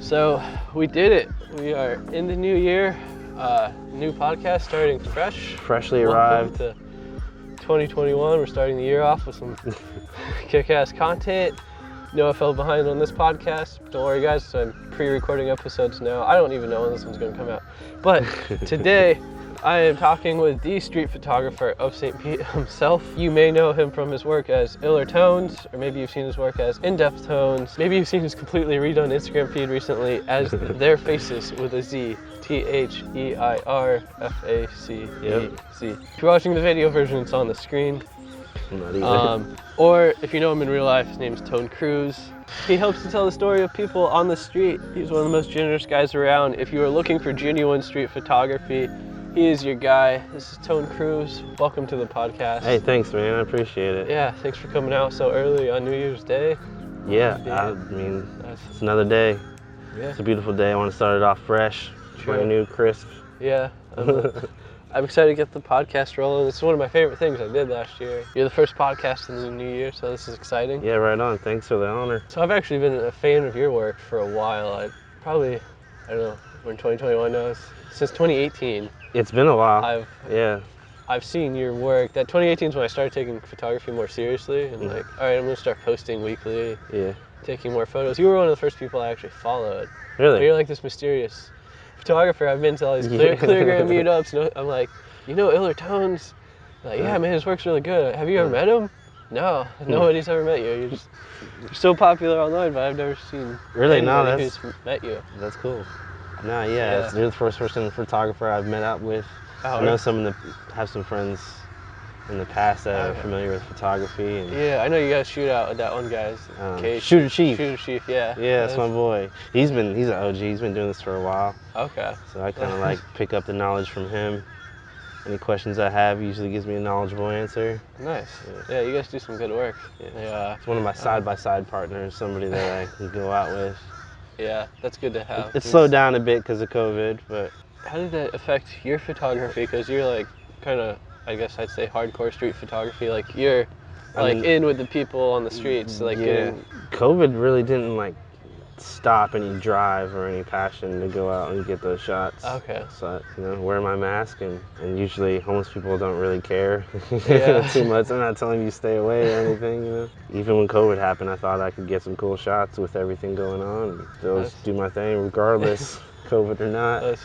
So we did it. We are in the new year. New podcast starting fresh. Freshly arrived. Welcome to 2021. We're starting the year off with some kick-ass content. No fell behind on this podcast. Don't worry, guys. I'm pre-recording episodes now. I don't even know when this one's going to come out. But today, I am talking with the street photographer of St. Pete himself. You may know him from his work as Iller Tones, or maybe you've seen his work as In-Depth Tones. Maybe you've seen his completely redone Instagram feed recently as Their Faces with a Z. THEIRFACEZ. Yep. If you're watching the video version, it's on the screen. Not even. Or if you know him in real life, his name's Cruz. He helps to tell the story of people on the street. He's one of the most generous guys around. If you are looking for genuine street photography, he is your guy. This is Cruz. Welcome to the podcast. Hey, thanks, man. I appreciate it. Yeah, thanks for coming out so early on New Year's Day. Yeah, I mean, it's another day. Yeah. It's a beautiful day. I want to start it off fresh, brand new, crisp. Yeah. I'm excited to get the podcast rolling. This is one of my favorite things I did last year. You're the first podcast in the new year, so this is exciting. Yeah, right on. Thanks for the honor. So I've actually been a fan of your work for a while. I don't know, we're in 2021 now. Since 2018. It's been a while. I've seen your work. That 2018 is when I started taking photography more seriously and all right, I'm gonna start posting weekly. Yeah. Taking more photos. You were one of the first people I actually followed. Really? You're like this mysterious photographer. I've been to all these cleargram meetups. And I'm like, you know Iller Tones? Like, yeah, man, his work's really good. Have you ever met him? No, nobody's ever met you. You're so popular online, but I've never seen anybody who's met you. That's cool. No, yeah, you're the first person photographer I've met up with. Oh, I know have some friends in the past that are familiar with photography. And, yeah, I know you guys shoot out with that one guy's case. Shooter Chief, yeah. Yeah, that's my boy. He's an OG. He's been doing this for a while. Okay. So I kind of like pick up the knowledge from him. Any questions I have, he usually gives me a knowledgeable answer. Nice. Yeah, you guys do some good work. Yeah. It's one of my side-by-side partners, somebody that I can go out with. Yeah, that's good to have. It's slowed down a bit because of COVID, but... How did that affect your photography? Because you're like kind of, I guess I'd say hardcore street photography. Like you're in with the people on the streets. Like COVID really didn't like stop any drive or any passion to go out and get those shots. Okay. So, wear my mask and usually homeless people don't really care Yeah. too much. I'm not telling you stay away or anything, Even when COVID happened, I thought I could get some cool shots with everything going on and still do my thing regardless, COVID or not.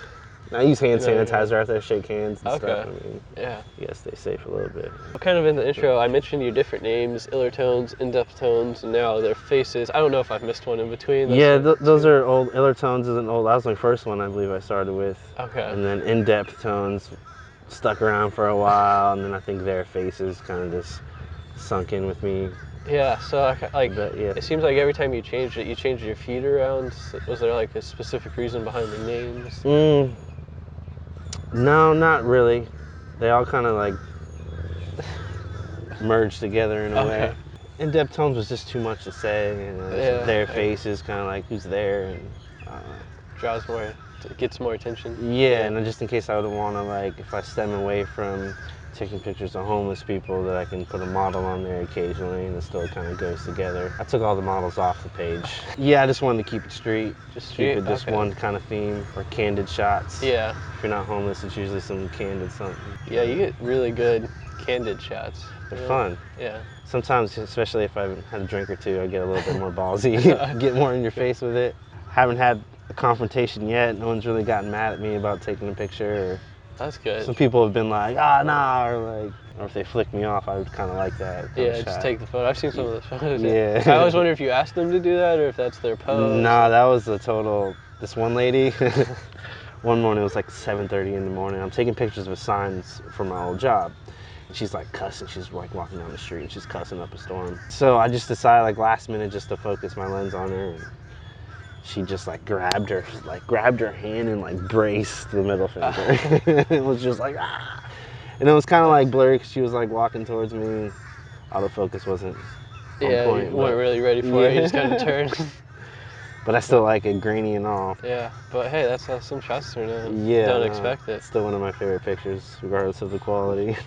I use hand sanitizer after I shake hands and stuff. I mean, you gotta stay safe a little bit. Kind of in the intro, I mentioned your different names, Iller Tones, In-Depth Tones, and now Their Faces. I don't know if I've missed one in between. Those are old. Iller Tones is an old. That was my first one, I believe I started with. Okay. And then In-Depth Tones stuck around for a while, and then I think Their Faces kind of just sunk in with me. Yeah, so it seems like every time you changed it, you changed your feed around. Was there like a specific reason behind the names? No, not really. They all kind of like merged together in a way. In-Depth Tones was just too much to say. Their Faces, kind of like who's there, and gets more attention. Yeah, and just in case I would want to, like, if I stem away from taking pictures of homeless people, that I can put a model on there occasionally, and it still kind of goes together. I took all the models off the page. Yeah, I just wanted to keep it street. Keep it just one kind of theme, or Candid Shots. Yeah. If you're not homeless, it's usually some candid something. Yeah, you get really good candid shots. They're fun. Yeah. Sometimes, especially if I've had a drink or two, I get a little bit more ballsy, get more in your face with it. Haven't had a confrontation yet. No one's really gotten mad at me about taking a picture. That's good. Some people have been like, nah, or if they flick me off, I would kind of like that. Just take the photo. I've seen some of those photos. Yeah. I always wonder if you asked them to do that or if that's their pose. Nah, that was this one lady, one morning, it was like 7:30 in the morning. I'm taking pictures of signs for my old job. She's like cussing, she's like walking down the street and she's cussing up a storm. So I just decided like last minute just to focus my lens on her. And she just like grabbed her hand and like braced the middle finger. It was just like, ah. And it was kind of like blurry because she was like walking towards me. Autofocus wasn't on point. You weren't really ready for it, you just kind of turned. But I still like it grainy and all. Yeah, but hey, that's how some shots turn out. Yeah, Don't no, expect it. It's still one of my favorite pictures, regardless of the quality.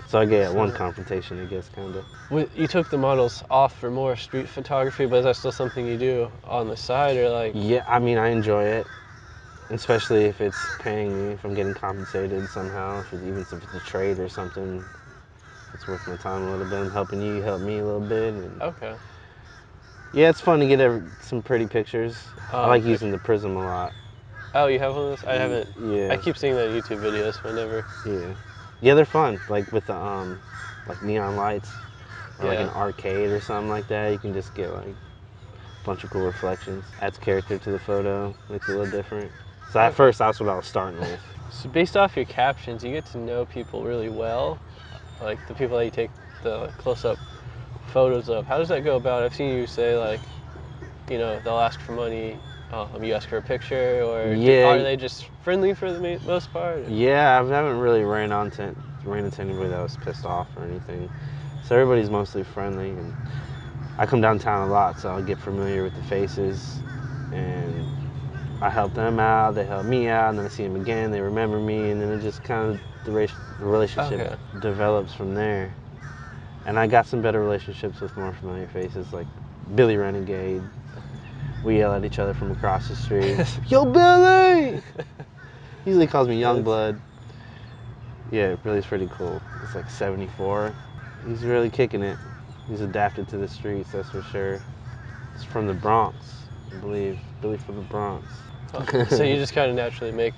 So I get one confrontation, I guess, kind of. You took the models off for more street photography, but is that still something you do on the side, or like? Yeah, I mean, I enjoy it, especially if it's paying me, if I'm getting compensated somehow, even if it's a trade or something. It's worth my time a little bit. I'm helping you help me a little bit. And Okay. yeah, it's fun to get some pretty pictures. I like Okay. using the prism a lot. Oh, you have one of those? I haven't. Yeah. I keep seeing that in YouTube videos whenever. Yeah. Yeah, they're fun. Like with the like neon lights, or like Yeah. an arcade or something like that. You can just get like a bunch of cool reflections. Adds character to the photo. Makes it a little different. So at first, that's what I was starting with. So based off your captions, you get to know people really well, like the people that you take the close-up photos of. How does that go about? I've seen you say like, they'll ask for money. You ask for a picture, or Yeah. are they just friendly for the most part? Yeah, I haven't really ran into anybody that was pissed off or anything. So everybody's mostly friendly, and I come downtown a lot, so I'll get familiar with the faces, and I help them out, they help me out, and then I see them again, they remember me, and then it just kind of, the relationship develops from there. And I got some better relationships with more familiar faces, like Billy Renegade. We yell at each other from across the street. Yo, Billy! He usually calls me Youngblood. Yeah, Billy's pretty cool. He's like 74. He's really kicking it. He's adapted to the streets, that's for sure. He's from the Bronx, I believe. Billy from the Bronx. So you just kind of naturally make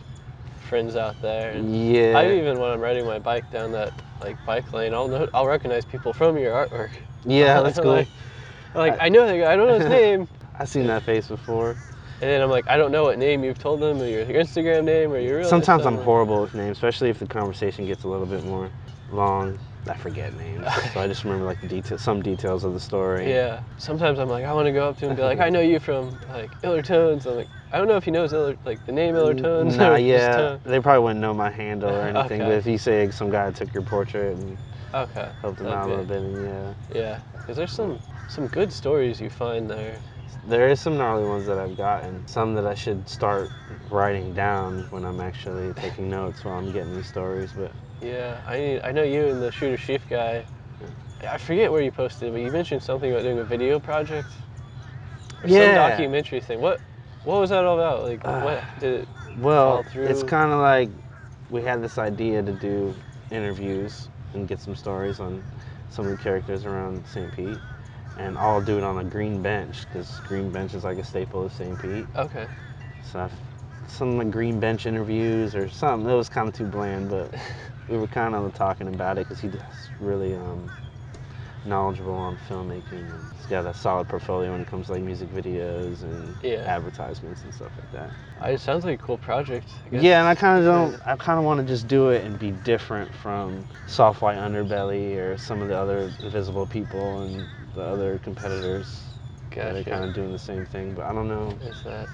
friends out there. Yeah. Even when I'm riding my bike down that bike lane, I'll recognize people from your artwork. Yeah, that's cool. I know the guy. I don't know his name. I've seen that face before. And then I'm like, I don't know what name you've told them, or your Instagram name, or your real. Sometimes I'm horrible with names, especially if the conversation gets a little bit more long. I forget names, so I just remember like some details of the story. Yeah. Sometimes I'm like, I want to go up to him and be like, I know you from Iller Tones. I'm like, I don't know if he knows the name Iller Tones. Nah, yeah. They probably wouldn't know my handle or anything, Okay. but if you say some guy took your portrait and helped him out a little bit, and yeah. Yeah, because there's some good stories you find there. There is some gnarly ones that I've gotten. Some that I should start writing down when I'm actually taking notes while I'm getting these stories. But yeah, I know you and the Shooter Chief guy. I forget where you posted, but you mentioned something about doing a video project. Or some documentary thing. What was that all about? Like, what did it fall through? It's kind of like we had this idea to do interviews and get some stories on some of the characters around St. Pete. And I'll do it on a green bench, because green bench is like a staple of St. Pete. Okay. So some like green bench interviews or something. It was kind of too bland, but we were kind of talking about it because he's really knowledgeable on filmmaking. And he's got a solid portfolio when it comes to like music videos and advertisements and stuff like that. It sounds like a cool project. Yeah, and I kind of want to just do it and be different from Soft White Underbelly or some of the other Invisible People and the other competitors. Gotcha. They're kind of doing the same thing, but I don't know. Is that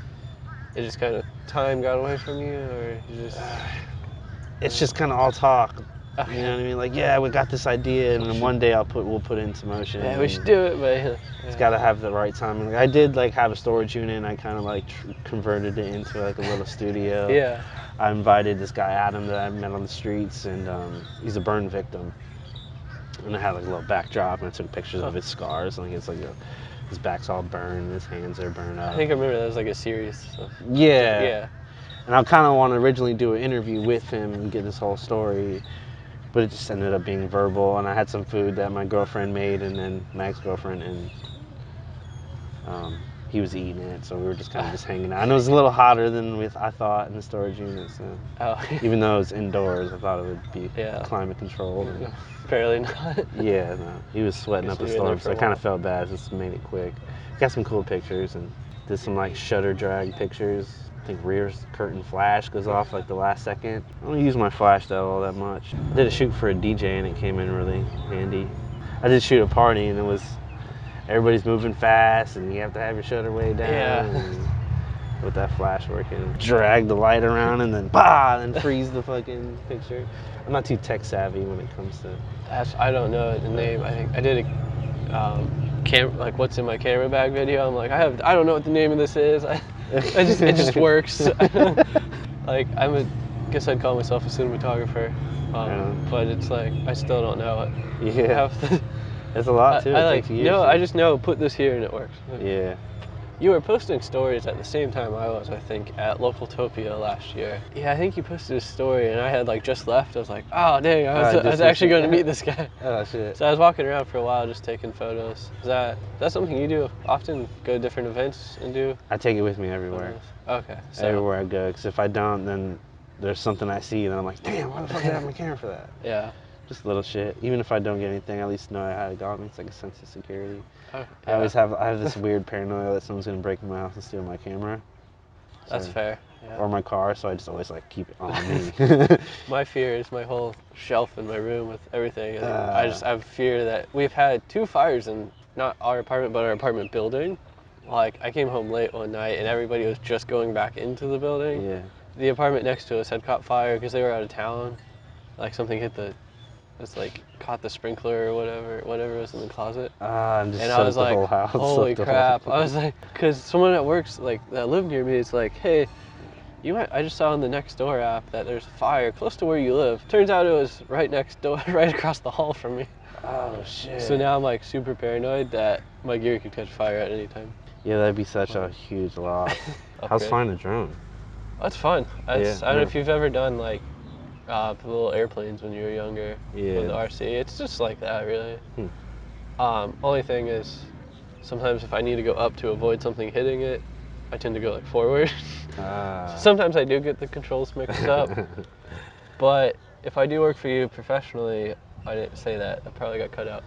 it? Just kind of time got away from you, or you just? It's just kind of all talk. Okay. You know what I mean? Like, yeah, we got this idea, and then one day we'll put it into motion. Yeah, we should do it, but it's got to have the right timing. Like, I did have a storage unit, and I kind of converted it into like a little studio. Yeah. I invited this guy Adam that I met on the streets, and he's a burn victim. And I had like a little backdrop, and I took pictures of his scars. And it's like his back's all burned, his hands are burned up. I think I remember that was like a series. So. Yeah. Yeah. And I kind of want to originally do an interview with him and get this whole story, but it just ended up being verbal. And I had some food that my girlfriend made, and then my ex-girlfriend, and he was eating it, so we were just kind of just hanging out. And it was a little hotter than I thought in the storage unit. So even though it was indoors, I thought it would be climate controlled. Apparently not. Yeah, no, he was sweating up a storm, so I kind of felt bad. Just made it quick. Got some cool pictures and did some shutter drag pictures. I think rear curtain flash goes off like the last second. I don't use my flash though all that much. I did a shoot for a DJ and it came in really handy. I did shoot a party and it was everybody's moving fast and you have to have your shutter way down. Yeah. And with that flash working, drag the light around and then then freeze the fucking picture. I'm not too tech savvy when it comes to. I don't know the name. I think I did a like what's in my camera bag video. I'm like, I don't know what the name of this is. It just works. Like guess I'd call myself a cinematographer, but it's like I still don't know it. Yeah. It's a lot too. I just know put this here and it works. Yeah. You were posting stories at the same time I think, at Localtopia last year. Yeah, I think you posted a story and I had like just left. I was like, oh dang, I was actually going to meet this guy. Oh shit. So I was walking around for a while just taking photos. Is that something you do often? Go to different events and do? I take it with me everywhere. Photos? Okay. So. Everywhere I go, because if I don't, then there's something I see and I'm like, damn, why the fuck did I have my camera for that? Yeah. Just little shit. Even if I don't get anything, I at least know I had it got me. It's like a sense of security. Oh, yeah. I have this weird paranoia that someone's gonna break into my house and steal my camera. That's fair. Yeah. Or my car, so I just always like keep it on me. My fear is my whole shelf in my room with everything. And I have fear that we've had 2 fires in not our apartment but our apartment building. Like I came home late one night and everybody was just going back into the building. Yeah. The apartment next to us had caught fire because they were out of town. Like something caught the sprinkler or whatever was in the closet. And just I was the like, whole house. holy crap. I was like, because someone that works, like, that lived near me is like, hey, I just saw on the Nextdoor app that there's a fire close to where you live. Turns out it was right next door, right across the hall from me. Oh, shit. So now I'm like super paranoid that my gear could catch fire at any time. Yeah, that'd be such a huge loss. How's flying a drone? That's fun. I don't know if you've ever done like the little airplanes when you were younger with the RC. It's just like that, really. Only thing is, sometimes if I need to go up to avoid something hitting it, I tend to go like forward. Sometimes I do get the controls mixed up. But if I do work for you professionally, I didn't say that. I probably got cut out.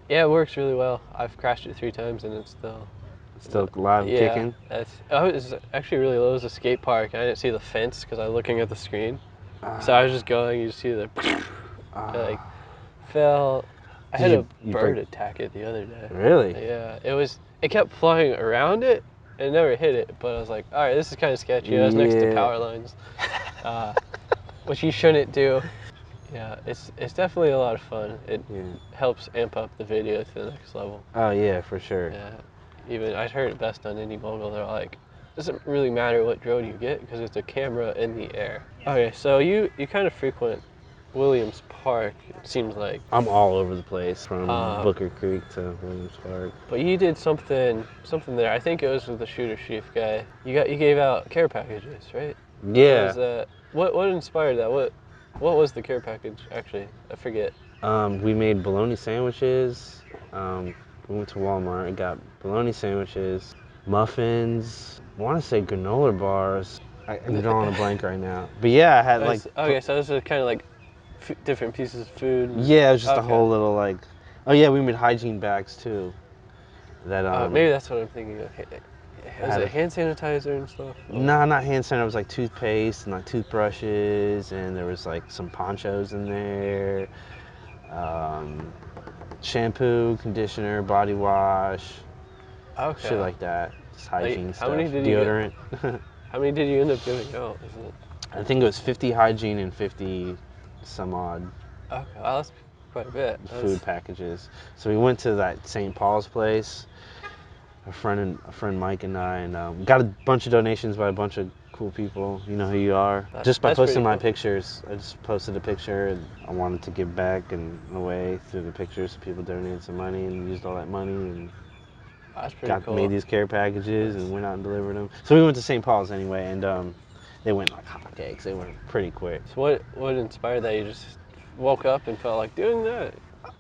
Yeah, it works really well. I've crashed it 3 times and it's still live kicking? It was actually really low. It was a skate park and I didn't see the fence because I was looking at the screen. So I was just going, you just see the like fell. I had a bird attack it the other day. Really? Yeah, it kept flying around it and never hit it, but I was like, all right, this is kind of sketchy. I was next to power lines, which you shouldn't do. Yeah, it's definitely a lot of fun. It helps amp up the video to the next level. Oh yeah, for sure. Yeah, even I heard it best on Indie Mogul. They're like, it doesn't really matter what drone you get because it's a camera in the air. Okay, so you kind of frequent Williams Park, it seems like. I'm all over the place from Booker Creek to Williams Park. But you did something there. I think it was with the Shooter Chief guy. You gave out care packages, right? Yeah. What inspired that? What was the care package actually? I forget. We made bologna sandwiches. We went to Walmart and got bologna sandwiches, muffins. I want to say granola bars. I'm drawing a blank right now. But yeah, I had like. Okay, so this is kind of like different pieces of food. Yeah, it was just a whole little like. Oh yeah, we made hygiene bags too. That maybe that's what I'm thinking of. Was it hand sanitizer and stuff? No, not hand sanitizer. It was like toothpaste and like toothbrushes, and there was like some ponchos in there. Shampoo, conditioner, body wash. Okay. Shit like that. Just hygiene stuff. Deodorant. How many did you end up giving out? I think it was 50 hygiene and 50 some odd. Okay, well, that's quite a bit. Food packages. So we went to that St. Paul's place. A friend Mike and I, and got a bunch of donations by a bunch of cool people. You know who you are. Just by posting my pictures. I just posted a picture and I wanted to give back in a way through the pictures. So people donated some money and used all that money and made these care packages and went out and delivered them. So we went to St. Paul's anyway, and they went like hotcakes. They went pretty quick. So what inspired that? You just woke up and felt like doing that?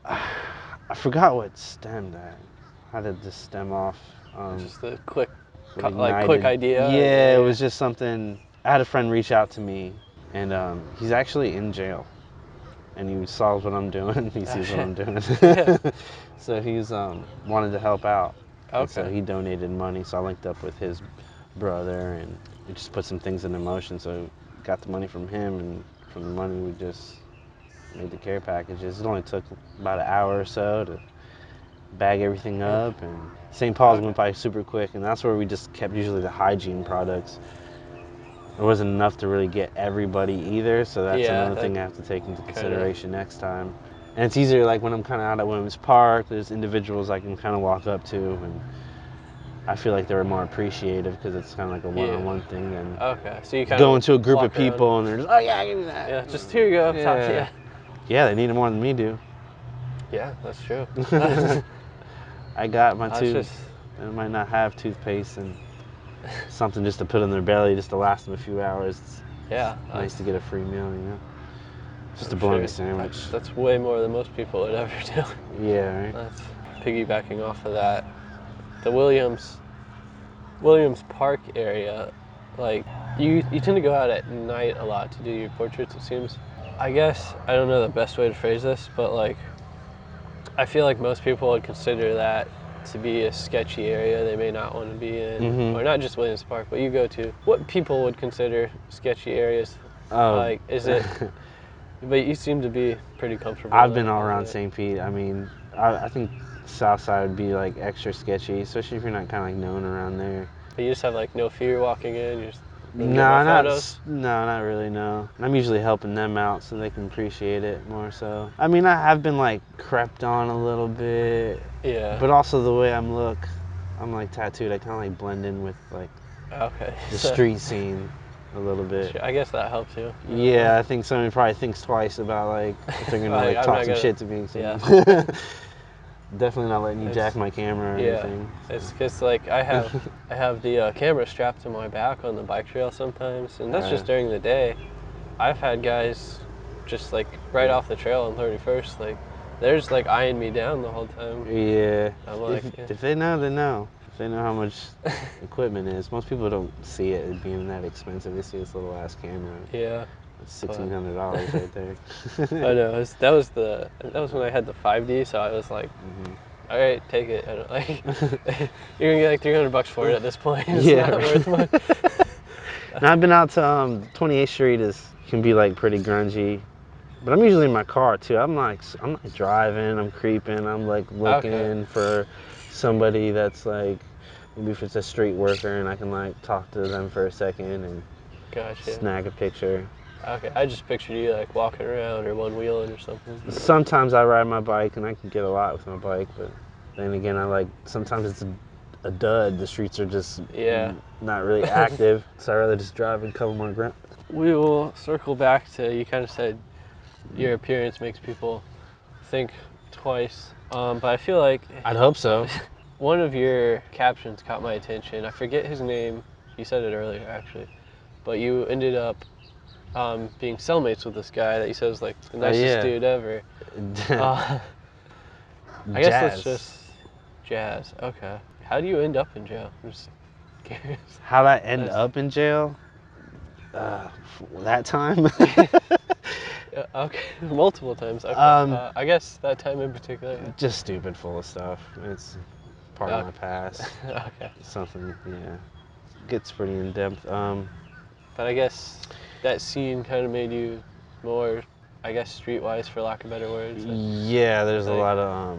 I forgot what stemmed that. How did this stem off? Just a quick idea? Yeah, it was just something. I had a friend reach out to me, and he's actually in jail. And he saw what I'm doing. He sees what I'm doing. So he's wanted to help out. Okay. And so he donated money. So I linked up with his brother, and we just put some things into motion. So got the money from him, and from the money we just made the care packages. It only took about an hour or so to bag everything up, and St. Paul's went by super quick, and that's where we just kept usually the hygiene products. There wasn't enough to really get everybody either, so that's another thing I have to take into consideration next time. And it's easier like when I'm kind of out at Women's Park, there's individuals I can kind of walk up to, and I feel like they're more appreciative because it's kind of like a one-on-one thing than Okay, so you kind go of into a group of walk around. people and they're just, oh yeah, give me that. Yeah, just here you go. Yeah. Talk to you. Yeah, they need it more than me do. Yeah, that's true. I got my That's tooth. just- I might not have toothpaste and something just to put in their belly just to last them a few hours. It's Yeah. nice to get a free meal, you know? Just a I'm bologna sure sandwich. That's way more than most people would ever do. Yeah, right? That's piggybacking off of that. The Williams Park area, like you tend to go out at night a lot to do your portraits, it seems. I guess I don't know the best way to phrase this, but like I feel like most people would consider that to be a sketchy area they may not want to be in, or not just Williams Park, but you go to what people would consider sketchy areas. Oh. Like, is it? But you seem to be pretty comfortable. I've been there, all around right? St. Pete. I mean, I think Southside would be like extra sketchy, especially if you're not kind of like known around there. But you just have like no fear walking in. You just No, get more photos. not really. No, I'm usually helping them out so they can appreciate it more. So, I mean, I have been like crept on a little bit, Yeah. but also the way I'm like tattooed. I kind of like blend in with like Okay. the street scene a little bit. I guess that helps you. Yeah, I think somebody probably thinks twice about like if they're gonna Like, like I'm talk not some gonna- shit to me. So. yeah. Definitely not letting you jack my camera or anything. It's because like I have the camera strapped to my back on the bike trail sometimes, and that's just during the day. I've had guys just like right off the trail on 31st, like they're just like eyeing me down the whole time. Yeah. I'm like, If they know, they know. If they know how much equipment is. Most people don't see it being that expensive. They see this little ass camera. yeah. It's $1,600 right there. I know. That was when I had the 5D, so I was like, all right, take it. I don't, like, you're gonna get like $300 for it at this point. It's Yeah, not right. worth much. And I've been out to 28th Street can be like pretty grungy. But I'm usually in my car too. I'm like driving, I'm creeping, I'm like looking for somebody that's like, maybe if it's a street worker and I can like talk to them for a second and Gotcha. snag a picture. Okay, I just pictured you like walking around or one wheeling or something. Sometimes I ride my bike and I can get a lot with my bike, but then again, sometimes it's a dud. The streets are just not really active, so I'd rather just drive and cover more ground. We will circle back to, you kind of said your appearance makes people think twice, but I feel like I'd hope so. one of your captions caught my attention. I forget his name. You said it earlier, actually, but you ended up being cellmates with this guy that you said was like the nicest dude ever. I guess that's just Jazz. Okay. How do you end up in jail? I'm just curious. How'd I end up in jail? That time? Okay, multiple times. Okay. I guess that time in particular. Just stupid, full of stuff. It's part of my past. Okay. Something, gets pretty in depth. But I guess that scene kind of made you more, I guess, streetwise, for lack of better words. Yeah, there's a lot of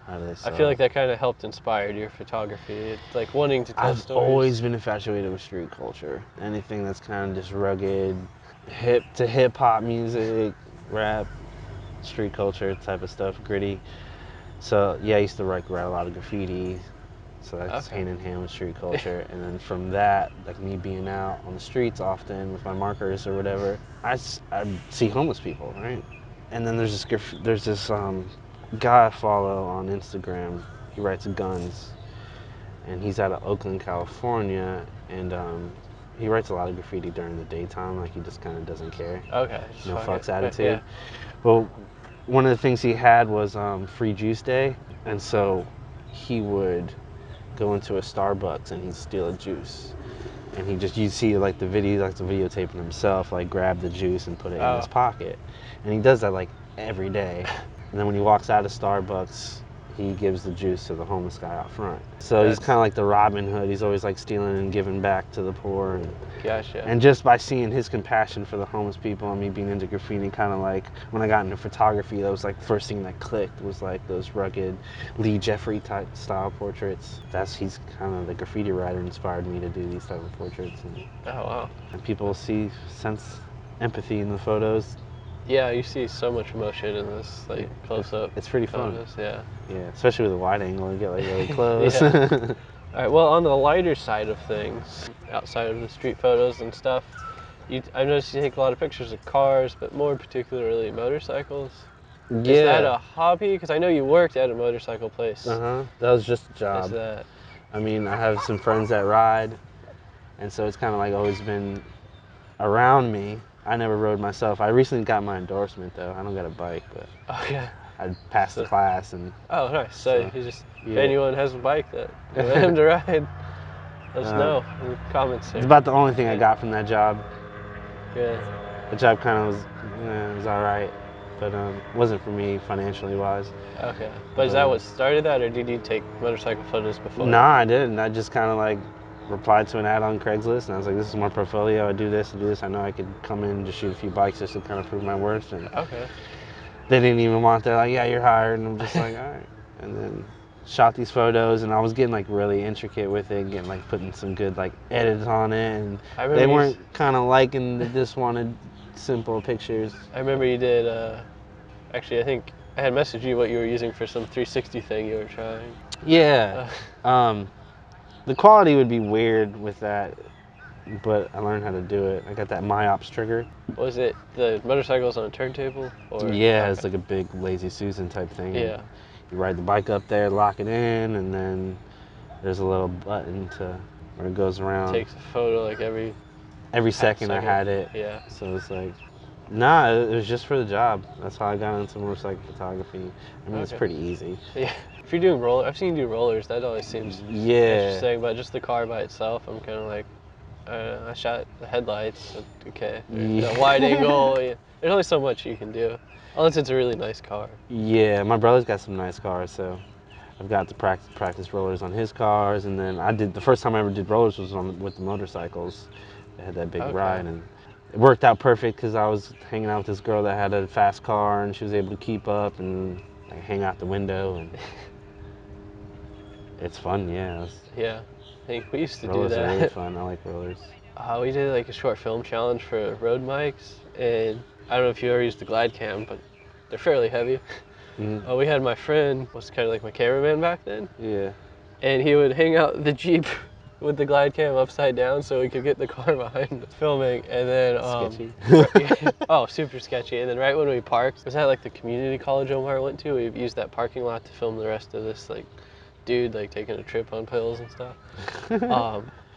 how do they say? I feel like that kind of helped inspire your photography. It's like wanting to tell I've stories. always been infatuated with street culture. Anything that's kind of just rugged, hip hop music, rap, street culture type of stuff, gritty. So yeah, I used to write a lot of graffiti. So that's hand in hand with street culture. And then from that, like me being out on the streets often with my markers or whatever, I see homeless people, right? And then there's this guy I follow on Instagram. He writes guns, and he's out of Oakland, California, and he writes a lot of graffiti during the daytime, like he just kind of doesn't care. Okay. No fucks Yeah. attitude. Well, one of the things he had was free juice day, and so he would go into a Starbucks and he'd steal a juice. And you'd see like the videotaping himself, like grab the juice and put it in his pocket. And he does that like every day. And then when he walks out of Starbucks, he gives the juice to the homeless guy out front. So he's kind of like the Robin Hood. He's always like stealing and giving back to the poor. And, Gotcha. and just by seeing his compassion for the homeless people and me being into graffiti, kind of like when I got into photography, that was like the first thing that clicked was like those rugged Lee Jeffrey type style portraits. He's kind of the graffiti writer inspired me to do these type of portraits. And Oh wow. people sense empathy in the photos. Yeah, you see so much motion in this, like, close-up. It's pretty fun. photos, yeah. Yeah, especially with a wide angle, you get like really close. Yeah. All right, well, on the lighter side of things, outside of the street photos and stuff, I noticed you take a lot of pictures of cars, but more particularly motorcycles. Yeah. Is that a hobby? Because I know you worked at a motorcycle place. That was just a job. Is that? I mean, I have some friends that ride, and so it's kind of like always been around me. I never rode myself. I recently got my endorsement though. I don't got a bike, but Okay. I passed the class and. Oh, nice. So you just, yeah. if anyone has a bike that you want him to ride, let us know in the comments here. It's about the only thing I got from that job. Good. The job kind of was all right, but wasn't for me financially wise. Okay. But is that what started that, or did you take motorcycle photos before? Nah, I didn't. I just kind of like replied to an ad on Craigslist, and I was like, this is my portfolio. I do this, I do this. I know I could come in and just shoot a few bikes just to kind of prove my worth. And Okay. they didn't even want. They're like, yeah, you're hired. And I'm just like, all right. And then shot these photos, and I was getting like really intricate with it, getting like putting some good like edits on it, and they weren't kind of liking. They just wanted simple pictures. I remember you did. Actually, I think I had messaged you what you were using for some 360 thing you were trying. Yeah. The quality would be weird with that, but I learned how to do it. I got that MyOps trigger. Was it the motorcycles on a turntable? Or? Yeah, okay. It's like a big Lazy Susan type thing. Yeah. You ride the bike up there, lock it in, and then there's a little button where it goes around. It takes a photo like every second I had it. Yeah. So it's like, nah, it was just for the job. That's how I got into motorcycle photography. I mean, It's pretty easy. Yeah. If you're doing I've seen you do rollers. That always seems interesting. But just the car by itself, I'm kind of like, I shot the headlights. Okay. Yeah. Wide angle. Yeah. There's only so much you can do, unless it's a really nice car. Yeah, my brother's got some nice cars, so I've got to practice rollers on his cars, and then the first time I ever did rollers was with the motorcycles. They had that big ride, and it worked out perfect because I was hanging out with this girl that had a fast car, and she was able to keep up and like hang out the window, and it's fun, yeah. Yeah, I think we used to do that. Rollers are really fun. I like rollers. We did like a short film challenge for road mics, and I don't know if you ever used the glide cam, but they're fairly heavy. Mm-hmm. We had my friend, was kind of like my cameraman back then. Yeah. And he would hang out the Jeep with the glide cam upside down so we could get the car behind filming. And then sketchy. Oh, super sketchy. And then right when we parked, was that like the community college Omar went to? We used that parking lot to film the rest of this like dude like taking a trip on pills and stuff.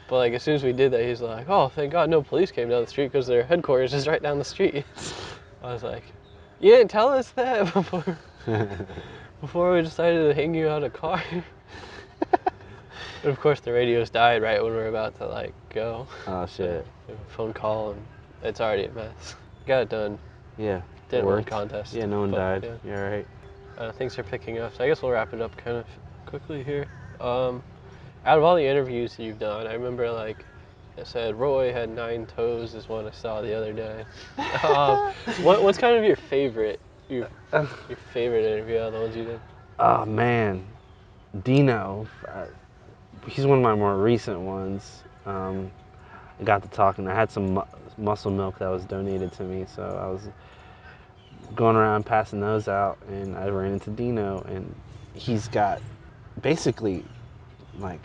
But like as soon as we did that, he's like, "Oh, thank God no police came down the street because their headquarters is right down the street." I was like, "You didn't tell us that before we decided to hang you out a car." But of course the radios died right when we were about to like go. Oh shit. Phone call, and it's already a mess. Got it done. Yeah. Didn't win contest. Yeah, no one died. Yeah. You're right. Things are picking up, so I guess we'll wrap it up kind of quickly here. Out of all the interviews you've done, I remember like I said Roy had 9 toes is one I saw the other day. What's kind of your favorite favorite interview out of the ones you did? Oh man, Dino. He's one of my more recent ones. I got to talking. I had some muscle milk that was donated to me, so I was going around passing those out, and I ran into Dino, and he's got basically like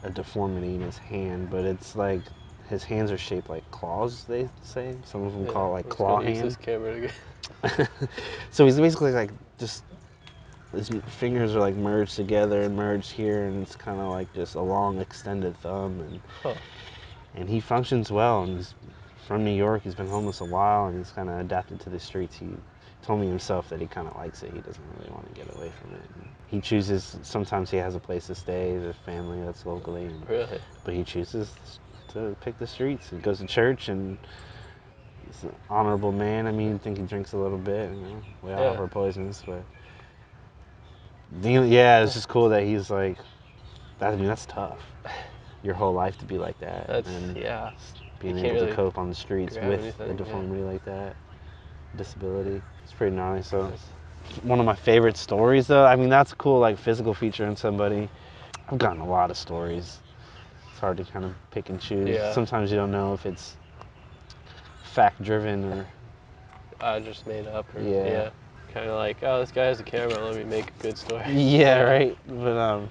a deformity in his hand, but it's like his hands are shaped like claws, they say. Some of them call it like claw hands. Use this camera to So he's basically like just his fingers are like merged together and merged here, and it's kind of like just a long extended thumb, and he functions well, and he's from New York. He's been homeless a while, and he's kind of adapted to the streets. He told me himself that he kind of likes it. He doesn't really want to get away from it. And he chooses, sometimes he has a place to stay, the family that's locally. Really? But he chooses to pick the streets. He goes to church, and he's an honorable man. I mean, I think he drinks a little bit. We all have our poisons, but yeah, it's just cool that he's like, that's tough. Your whole life to be like that. Being able to cope on the streets with a deformity like that, disability. It's pretty nice. So, one of my favorite stories, though. I mean, that's a cool, like physical feature in somebody. I've gotten a lot of stories. It's hard to kind of pick and choose. Yeah. Sometimes you don't know if it's fact-driven or just made up. Or, Yeah. Kind of like, oh, this guy has a camera, let me make a good story. Yeah, right. But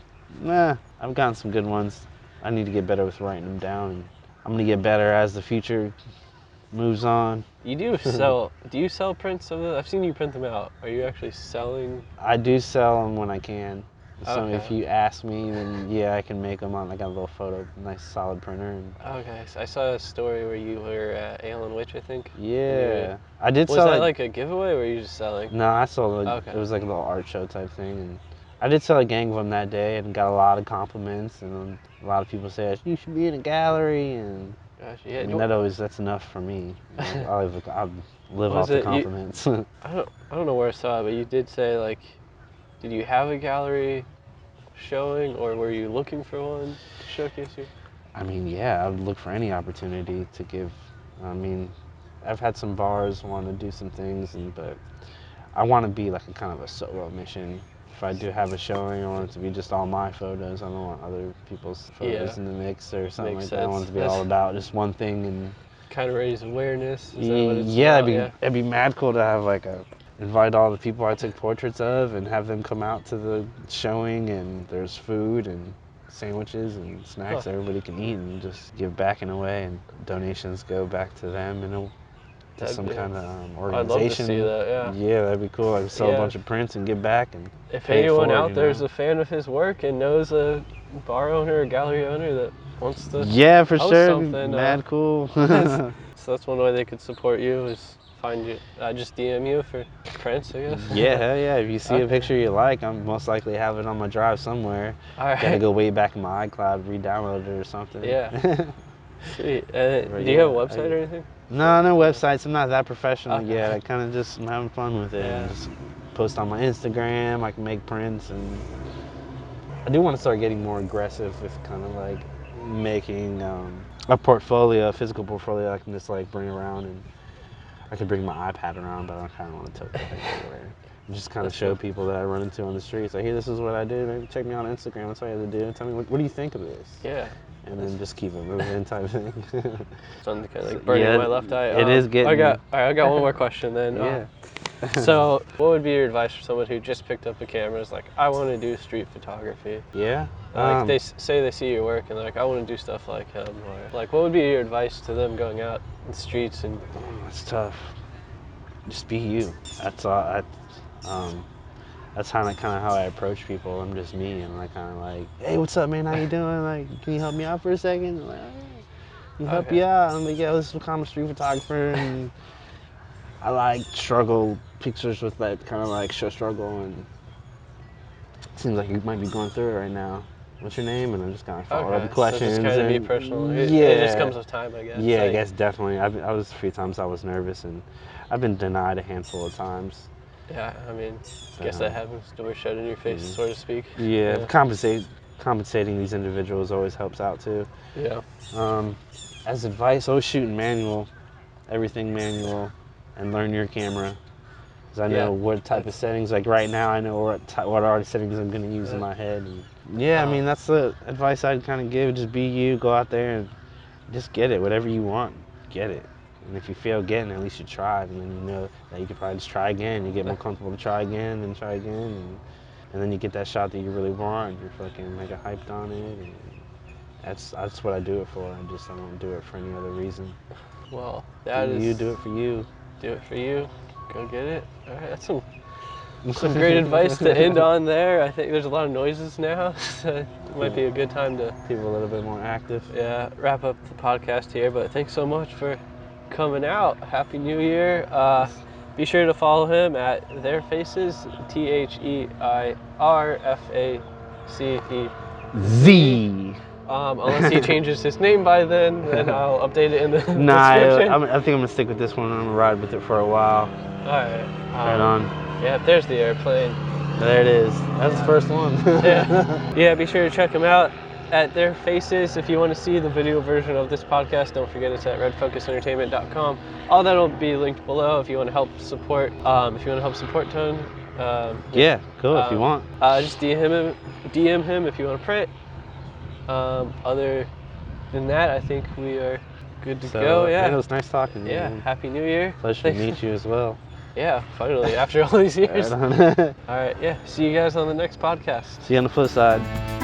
I've gotten some good ones. I need to get better with writing them down, and I'm gonna get better as the future moves on. You do you sell prints of it? I've seen you print them out. Are you actually selling? I do sell them when I can. So Okay. if you ask me, then yeah, I can make them on. I got a little nice solid printer. And Okay, so I saw a story where you were at Ale and Witch, I think. yeah, I did Was sell that like a giveaway, or were you just selling? No, I sold it. Okay. It was like a little art show type thing, and I did sell a gang of them that day, and got a lot of compliments, and a lot of people said you should be in a gallery, and Gosh, yeah. I mean that's enough for me. I live Was off the it you? compliments. I don't know where I saw it, but you did say like, did you have a gallery showing, or were you looking for one to showcase you? I mean, yeah, I would look for any opportunity to give. I mean, I've had some bars want to do some things, but I want to be like a kind of a solo mission. If I do have a showing, I want it to be just all my photos. I don't want other people's photos in the mix or something Makes like that. I want it sense. to be all about just one thing. And Kind of raise awareness. Is that what it's yeah, about? it'd be mad cool to have invite all the people I took portraits of and have them come out to the showing, and there's food and sandwiches and snacks everybody can eat, and just give back in a way, and donations go back to them to some kind of organization. I'd love to see that, yeah. Yeah, that'd be cool. I'd sell a bunch of prints and give back and if pay anyone it out forward, there is a fan of his work and knows a bar owner or gallery owner that wants to yeah, for host sure, something, mad cool. So that's one way they could support you, is find you, just DM you for prints, I guess. Yeah, hell yeah. If you see a picture you like, I'm most likely have it on my drive somewhere. All right. Gotta go way back in my iCloud, re-download it or something. Yeah. Sweet. Do you have a website or anything? No websites. I'm not that professional yet. I kind of just am having fun with it. And just post on my Instagram. I can make prints, and I do want to start getting more aggressive with kind of like making a portfolio, a physical portfolio I can just like bring around, and I could bring my iPad around, but I kind of want to tote that everywhere. Just kind of show people that I run into on the streets, like, hey, this is what I do. Maybe check me out on Instagram. That's all you have to do. Tell me, what do you think of this? Yeah. And then just keep it moving type thing. Something kind of like burning my left eye. It is getting. I got one more question then. Yeah. So, what would be your advice for someone who just picked up a camera? Is like, I want to do street photography. Yeah. Like they say they see your work and they're like, I want to do stuff like him. Or like, what would be your advice to them going out in the streets? And it's tough. Just be you. That's all. That's kind of how I approach people. I'm just me, and like kind of like, hey, what's up, man? How you doing? Like, can you help me out for a second? I'm like, you help you out. I'm like, yeah, this is I'm a street photographer, and I like struggle pictures with that kind of like show struggle, and it seems like you might be going through it right now. What's your name? And I'm just kind of following up with questions. So just kind of be personal. Yeah, it just comes with time, I guess. Yeah, I guess definitely. I was a few times I was nervous, and I've been denied a handful of times. Yeah, I mean, I guess that happens. Door shut in your face, so to speak. Yeah, compensating these individuals always helps out too. Yeah. As advice, always shoot in manual, everything manual, and learn your camera. Because I know what type of settings. Like right now, I know what art settings I'm going to use in my head. And I mean, that's the advice I'd kind of give. Just be you. Go out there and just get it. Whatever you want, get it. And if you fail getting it, at least you tried, and then you know that you could probably just try again. You get more comfortable to try again, and try again, and then you get that shot that you really want, and you're fucking mega hyped on it. And that's what I do it for. I don't do it for any other reason. Well, you do it for you. Do it for you. Go get it. All right, that's some great advice to end on there. I think there's a lot of noises now, so it might be a good time to people a little bit more active. Yeah, wrap up the podcast here. But thanks so much for coming out. Happy New Year. Be sure to follow him at Their Faces, TheirFaces. Unless he changes his name by then I'll update it in the description. I think I'm gonna stick with this one. I'm gonna ride with it for a while. All right. Right on. Yeah, there's the airplane. There it is. That's the first one. Yeah, be sure to check them out at Their Faces. If you want to see the video version of this podcast, don't forget it's at redfocusentertainment.com. All that will be linked below if you want to help support. Tone. Yeah, cool. If you want, just DM him if you want to print. Other than that, I think we are good to So, go. Yeah. man, it was nice talking to you. Yeah. Man. Happy New Year. Pleasure to meet you as well. Yeah. Finally, after all these years. Right on. All right. Yeah. See you guys on the next podcast. See you on the flip side.